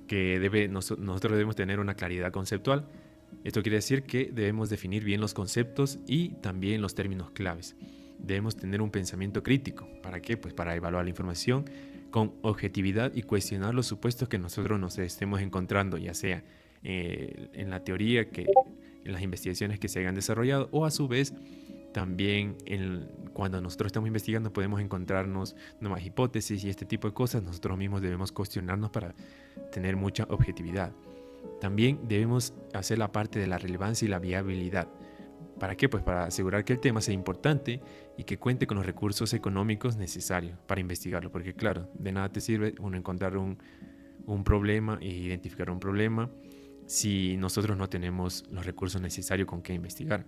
que nosotros debemos tener una claridad conceptual. Esto quiere decir que debemos definir bien los conceptos y también los términos claves. Debemos tener un pensamiento crítico. ¿Para qué? Pues para evaluar la información con objetividad y cuestionar los supuestos que nosotros nos estemos encontrando, ya sea en la teoría, en las investigaciones que se hayan desarrollado, o a su vez también cuando nosotros estamos investigando podemos encontrarnos nuevas hipótesis y este tipo de cosas. Nosotros mismos debemos cuestionarnos para tener mucha objetividad. También debemos hacer la parte de la relevancia y la viabilidad. ¿Para qué? Pues para asegurar que el tema sea importante y que cuente con los recursos económicos necesarios para investigarlo. Porque claro, de nada te sirve uno encontrar un problema e identificar un problema si nosotros no tenemos los recursos necesarios con que investigar.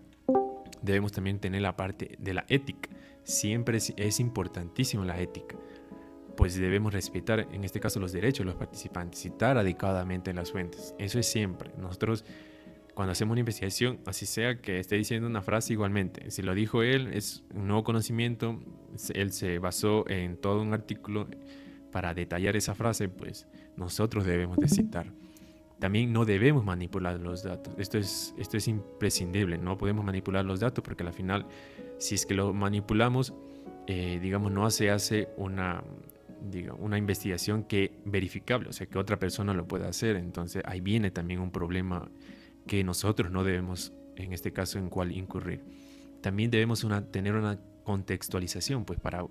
Debemos también tener la parte de la ética. Siempre es importantísimo la ética, pues debemos respetar, en este caso, los derechos de los participantes, citar adecuadamente las fuentes. Eso es siempre. Nosotros, cuando hacemos una investigación, así sea que esté diciendo una frase, igualmente, si lo dijo él, es un nuevo conocimiento, él se basó en todo un artículo para detallar esa frase, pues nosotros debemos de citar. También no debemos manipular los datos. Esto es imprescindible. No podemos manipular los datos porque al final, si es que lo manipulamos, digamos, no se hace una investigación verificable, o sea, que otra persona lo pueda hacer. Entonces ahí viene también un problema que nosotros no debemos, en este caso, en cuál incurrir. También debemos tener una contextualización, pues para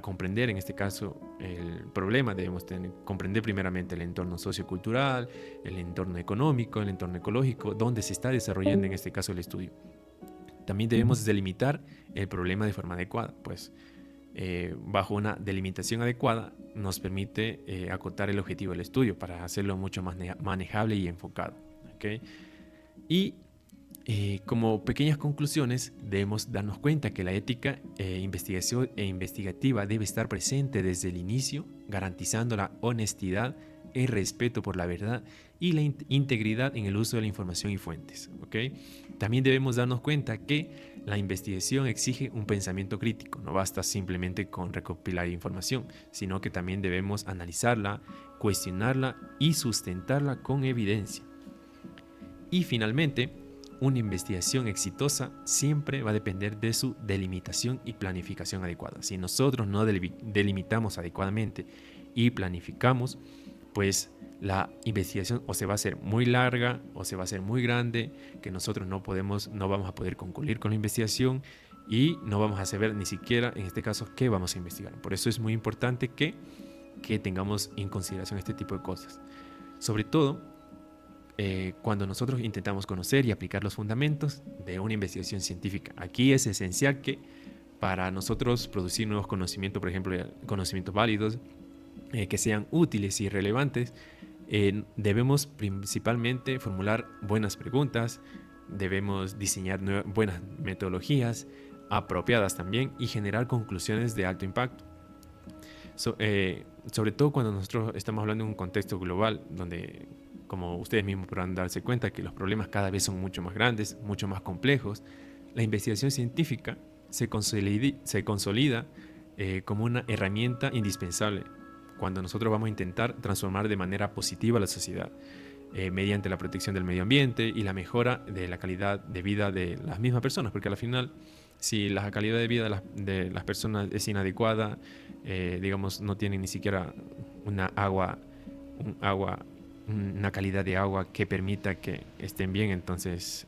comprender, en este caso, el problema, debemos comprender primeramente el entorno sociocultural, el entorno económico, el entorno ecológico, donde se está desarrollando, en este caso, el estudio. También debemos delimitar el problema de forma adecuada, pues bajo una delimitación adecuada nos permite acotar el objetivo del estudio para hacerlo mucho más manejable y enfocado. ¿Okay? Y como pequeñas conclusiones, debemos darnos cuenta que la ética investigativa debe estar presente desde el inicio, garantizando la honestidad, el respeto por la verdad y la integridad en el uso de la información y fuentes. ¿Okay? También debemos darnos cuenta que la investigación exige un pensamiento crítico. No basta simplemente con recopilar información, sino que también debemos analizarla, cuestionarla y sustentarla con evidencia. Y finalmente, una investigación exitosa siempre va a depender de su delimitación y planificación adecuada. Si nosotros no delimitamos adecuadamente y planificamos, pues la investigación o se va a hacer muy larga o se va a hacer muy grande, que nosotros no vamos a poder concluir con la investigación y no vamos a saber ni siquiera, en este caso, qué vamos a investigar. Por eso es muy importante que tengamos en consideración este tipo de cosas. Sobre todo, cuando nosotros intentamos conocer y aplicar los fundamentos de una investigación científica. Aquí es esencial que para nosotros producir nuevos conocimientos, por ejemplo, conocimientos válidos, que sean útiles y relevantes, debemos principalmente formular buenas preguntas, debemos diseñar buenas metodologías apropiadas también y generar conclusiones de alto impacto. Sobre todo cuando nosotros estamos hablando de un contexto global donde, como ustedes mismos podrán darse cuenta, que los problemas cada vez son mucho más grandes, mucho más complejos, la investigación científica se consolida como una herramienta indispensable cuando nosotros vamos a intentar transformar de manera positiva la sociedad mediante la protección del medio ambiente y la mejora de la calidad de vida de las mismas personas, porque al final, si la calidad de vida de las personas es inadecuada, digamos, no tienen ni siquiera una calidad de agua que permita que estén bien, entonces,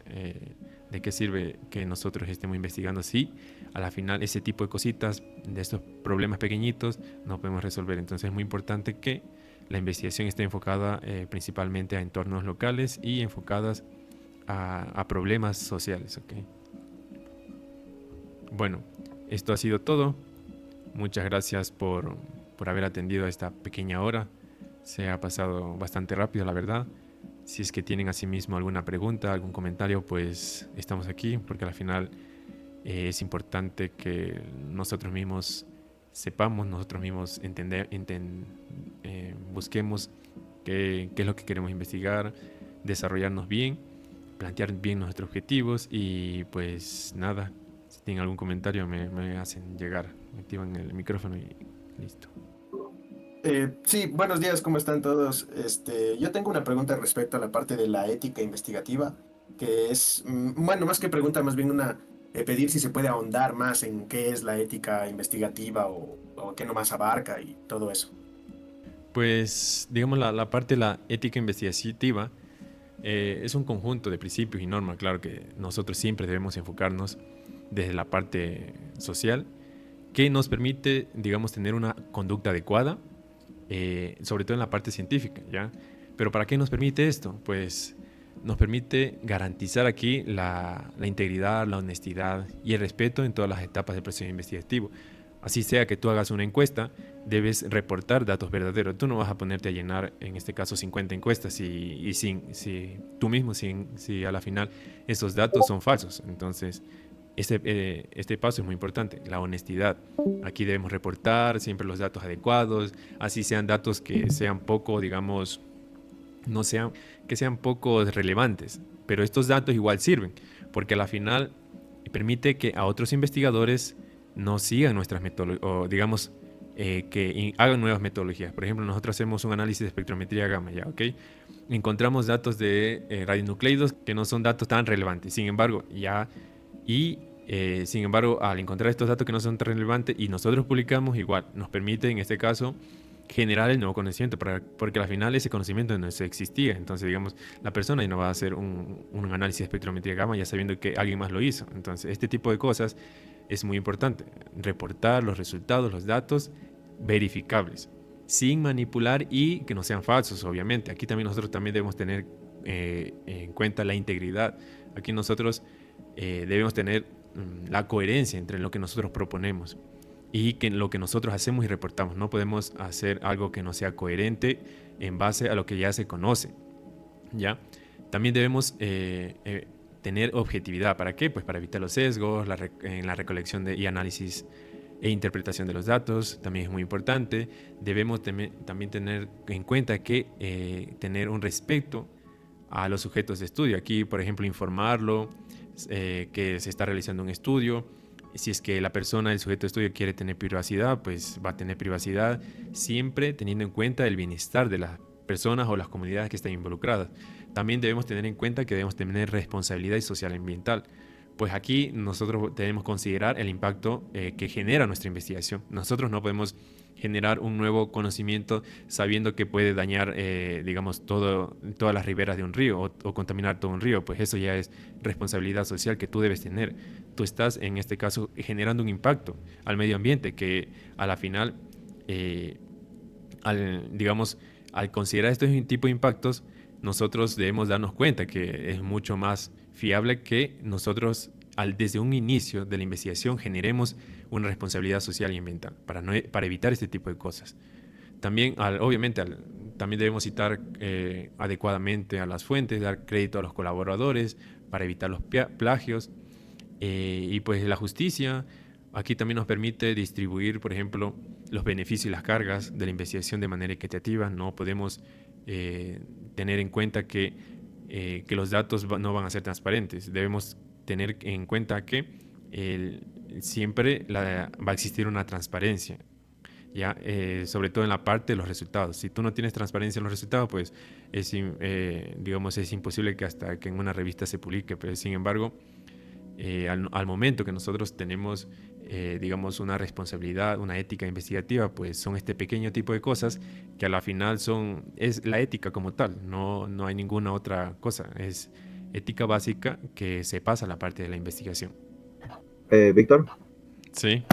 ¿de qué sirve que nosotros estemos investigando si a la final ese tipo de cositas, de estos problemas pequeñitos, no podemos resolver? Entonces es muy importante que la investigación esté enfocada principalmente a entornos locales y enfocadas a problemas sociales, ¿ok? Bueno, esto ha sido todo. Muchas gracias por haber atendido a esta pequeña hora. Se ha pasado bastante rápido, la verdad. Si es que tienen asimismo alguna pregunta, algún comentario, pues estamos aquí, porque al final es importante que nosotros mismos sepamos, nosotros mismos busquemos qué es lo que queremos investigar, desarrollarnos bien, plantear bien nuestros objetivos y pues nada, si tienen algún comentario me hacen llegar, me activan el micrófono y listo. Sí, buenos días, ¿cómo están todos? Yo tengo una pregunta respecto a la parte de la ética investigativa, que es, bueno, más que pregunta, más bien pedir si se puede ahondar más en qué es la ética investigativa o qué nomás abarca y todo eso. Pues, digamos, la parte de la ética investigativa es un conjunto de principios y normas, claro que nosotros siempre debemos enfocarnos desde la parte social, que nos permite, digamos, tener una conducta adecuada, sobre todo en la parte científica, ¿ya? Pero ¿para qué nos permite esto? Pues nos permite garantizar aquí la integridad, la honestidad y el respeto en todas las etapas del proceso investigativo. Así sea que tú hagas una encuesta, debes reportar datos verdaderos. Tú no vas a ponerte a llenar, en este caso, 50 encuestas si tú mismo, si a la final esos datos son falsos. Entonces, este paso es muy importante, la honestidad. Aquí debemos reportar siempre los datos adecuados, así sean datos que sean poco, digamos, que sean poco relevantes, pero estos datos igual sirven, porque a la final permite que a otros investigadores no sigan nuestras metodologías, o digamos, que hagan nuevas metodologías. Por ejemplo, nosotros hacemos un análisis de espectrometría gamma, ¿ya? ¿Ok? Encontramos datos de radionucleidos que no son datos tan relevantes, sin embargo, sin embargo, al encontrar estos datos que no son tan relevantes y nosotros publicamos, igual nos permite en este caso generar el nuevo conocimiento, porque al final ese conocimiento no existía. Entonces, digamos, la persona ya no va a hacer un análisis de espectrometría gamma ya sabiendo que alguien más lo hizo. Entonces, este tipo de cosas es muy importante. Reportar los resultados, los datos verificables, sin manipular y que no sean falsos, obviamente. Aquí también nosotros debemos tener en cuenta la integridad. Aquí nosotros debemos tener la coherencia entre lo que nosotros proponemos y que lo que nosotros hacemos y reportamos. No podemos hacer algo que no sea coherente en base a lo que ya se conoce, ¿ya? También debemos tener objetividad. ¿Para qué? Pues para evitar los sesgos en la recolección y análisis e interpretación de los datos. También es muy importante. Debemos también tener en cuenta que tener un respeto a los sujetos de estudio. Aquí, por ejemplo, informarlo que se está realizando un estudio. Si es que la persona, el sujeto de estudio quiere tener privacidad, pues va a tener privacidad, siempre teniendo en cuenta el bienestar de las personas o las comunidades que están involucradas. También debemos tener en cuenta que debemos tener responsabilidad social y ambiental. Pues aquí nosotros debemos considerar el impacto que genera nuestra investigación. Nosotros no podemos generar un nuevo conocimiento sabiendo que puede dañar, digamos, todas las riberas de un río o contaminar todo un río. Pues eso ya es responsabilidad social que tú debes tener. Tú estás, en este caso, generando un impacto al medio ambiente que a la final, al considerar estos tipos de impactos, nosotros debemos darnos cuenta que es mucho más fiable que nosotros desde un inicio de la investigación generemos una responsabilidad social y ambiental para evitar este tipo de cosas. También, obviamente, al también debemos citar adecuadamente a las fuentes, dar crédito a los colaboradores para evitar los plagios. Y pues la justicia aquí también nos permite distribuir, por ejemplo, los beneficios y las cargas de la investigación de manera equitativa. No podemos tener en cuenta que los datos no van a ser transparentes. Debemos tener en cuenta que siempre va a existir una transparencia, ¿ya? Sobre todo en la parte de los resultados. Si tú no tienes transparencia en los resultados, pues digamos, es imposible que hasta que en una revista se publique. Pero sin embargo, al momento que nosotros tenemos, digamos, una responsabilidad, una ética investigativa, pues son este pequeño tipo de cosas que a la final es la ética como tal, no hay ninguna otra cosa, es ética básica que se pasa a la parte de la investigación. Víctor. Sí.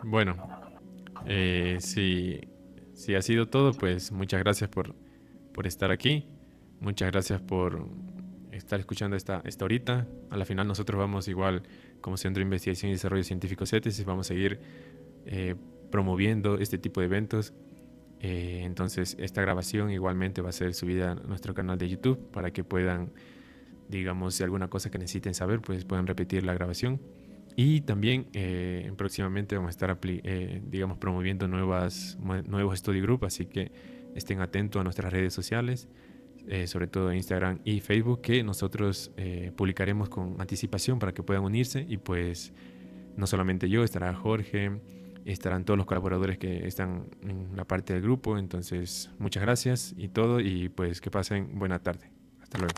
Bueno, si ha sido todo, pues muchas gracias por estar aquí. Muchas gracias por estar escuchando esta horita. A la final nosotros vamos igual como Centro de Investigación y Desarrollo Científico CETES, vamos a seguir promoviendo este tipo de eventos. Entonces esta grabación igualmente va a ser subida a nuestro canal de YouTube para que puedan, digamos, si alguna cosa que necesiten saber, pues puedan repetir la grabación. Y también próximamente vamos a estar digamos, promoviendo nuevos study group, así que estén atentos a nuestras redes sociales, sobre todo Instagram y Facebook, que nosotros publicaremos con anticipación para que puedan unirse. Y pues no solamente yo, estará Jorge, estarán todos los colaboradores que están en la parte del grupo. Entonces muchas gracias y todo, y pues que pasen buena tarde. Hasta luego.